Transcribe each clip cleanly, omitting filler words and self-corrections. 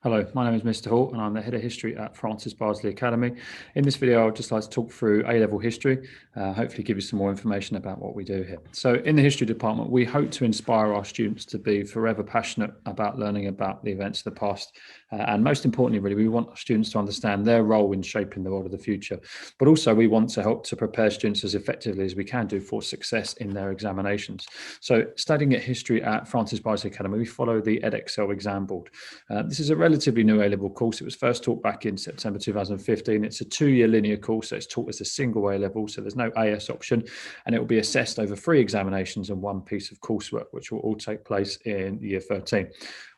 Hello, my name is Mr. Hall and I'm the Head of History at Francis Bardsley Academy. In this video, I'd just like to talk through A-level history, hopefully give you some more information about what we do here. So in the history department, we hope to inspire our students to be forever passionate about learning about the events of the past. And most importantly, really, we want our students to understand their role in shaping the world of the future. But also we want to help to prepare students as effectively as we can do for success in their examinations. So studying at history at Francis Bardsley Academy, we follow the Edexcel exam board. This is a relatively new A-level course. It was first taught back in September 2015. It's a 2-year linear course, so it's taught as a single A-level, so there's no AS option, and it will be assessed over 3 examinations and 1 piece of coursework, which will all take place in year 13.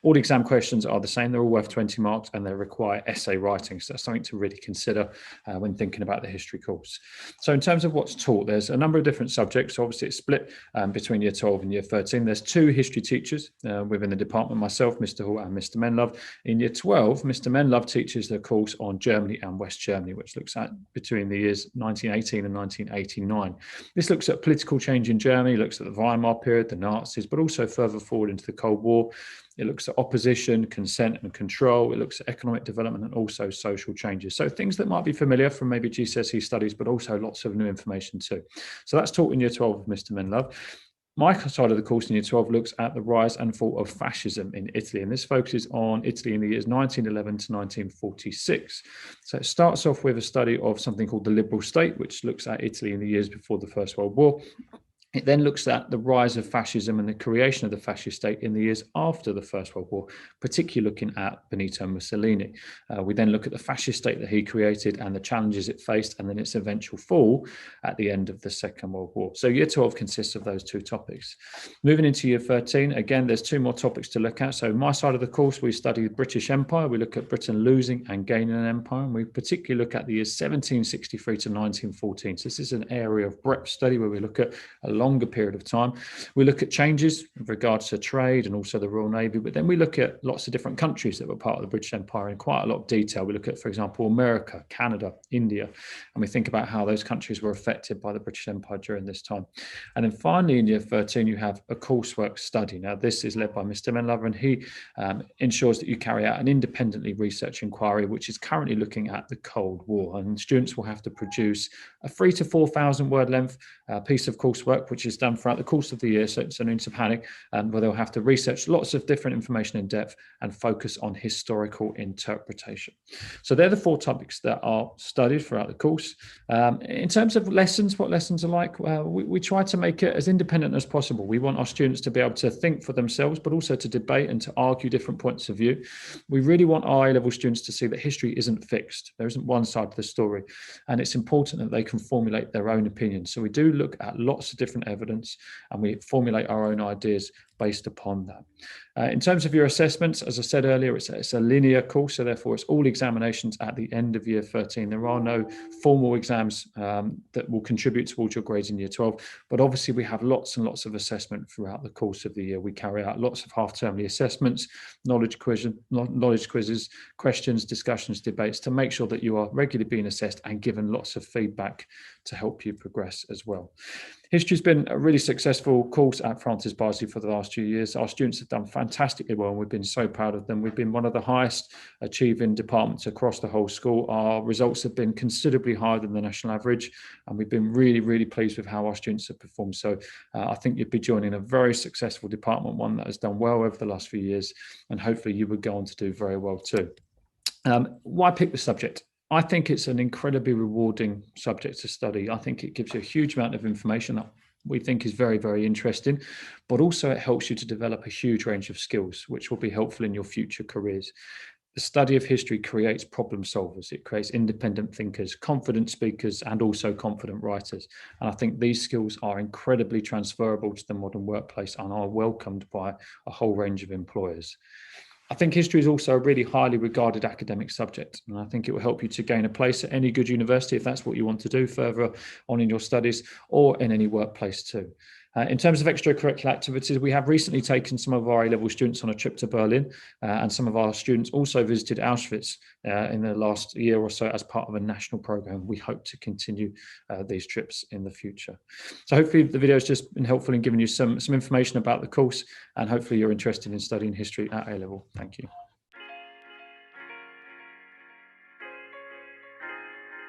All the exam questions are the same. They're all worth 20 marks and they require essay writing. So that's something to really consider when thinking about the history course. So in terms of what's taught, there's a number of different subjects. So obviously it's split between year 12 and year 13. There's 2 history teachers within the department, myself, Mr. Hall and Mr. Menlove. In year 12, Mr. Menlove teaches the course on Germany and West Germany, which looks at between the years 1918 and 1989. This looks at political change in Germany, looks at the Weimar period, the Nazis, but also further forward into the Cold War. It looks at opposition, consent and control. It looks at economic development and also social changes. So things that might be familiar from maybe GCSE studies, but also lots of new information too. So that's taught in year 12 with Mr. Menlove. My side of the course in year 12 looks at the rise and fall of fascism in Italy, and this focuses on Italy in the years 1911 to 1946. So it starts off with a study of something called the liberal state, which looks at Italy in the years before the First World War. It then looks at the rise of fascism and the creation of the fascist state in the years after the First World War, particularly looking at Benito Mussolini. We then look at the fascist state that he created and the challenges it faced, and then its eventual fall at the end of the Second World War. So year 12 consists of those 2 topics. Moving into year 13, again, there's 2 more topics to look at. So my side of the course, we study the British Empire. We look at Britain losing and gaining an empire, and we particularly look at the years 1763 to 1914. So this is an area of breadth study where we look at a longer period of time. We look at changes with regards to trade and also the Royal Navy, but then we look at lots of different countries that were part of the British Empire in quite a lot of detail. We look at, for example, America, Canada, India, and we think about how those countries were affected by the British Empire during this time. And then finally in year 13, you have a coursework study. Now, this is led by Mr. Menlove, and he ensures that you carry out an independently research inquiry, which is currently looking at the Cold War. And students will have to produce a 3,000 to 4,000 word length piece of coursework, which is done throughout the course of the year, so no need to panic, where they'll have to research lots of different information in depth and focus on historical interpretation. So they're the 4 topics that are studied throughout the course. In terms of lessons, what lessons are like, we try to make it as independent as possible. We want our students to be able to think for themselves, but also to debate and to argue different points of view. We really want our A-level students to see that history isn't fixed. There isn't one side to the story, and it's important that they can formulate their own opinions. So we do look at lots of different evidence and we formulate our own ideas based upon that. In terms of your assessments, as I said earlier, it's a linear course, so therefore it's all examinations at the end of year 13. There are no formal exams that will contribute towards your grades in year 12, but obviously we have lots and lots of assessment throughout the course of the year. We carry out lots of half-termly assessments, knowledge quizzes, questions, discussions, debates, to make sure that you are regularly being assessed and given lots of feedback to help you progress as well. History's been a really successful course at Francis Bardsley for the last 2 years. Our students have done fantastically well, and we've been so proud of them. We've been one of the highest achieving departments across the whole school. Our results have been considerably higher than the national average, and we've been really, really pleased with how our students have performed. So I think you'd be joining a very successful department, one that has done well over the last few years, and hopefully you would go on to do very well too. Why pick the subject? I think it's an incredibly rewarding subject to study. I think it gives you a huge amount of information that we think is very, very interesting, but also it helps you to develop a huge range of skills, which will be helpful in your future careers. The study of history creates problem solvers. It creates independent thinkers, confident speakers, and also confident writers. And I think these skills are incredibly transferable to the modern workplace and are welcomed by a whole range of employers. I think history is also a really highly regarded academic subject, and I think it will help you to gain a place at any good university if that's what you want to do further on in your studies, or in any workplace too. In terms of extracurricular activities, we have recently taken some of our A-level students on a trip to Berlin, and some of our students also visited Auschwitz in the last year or so as part of a national program. We hope to continue these trips in the future. So hopefully the video has just been helpful in giving you some information about the course, and hopefully you're interested in studying history at A-level. Thank you.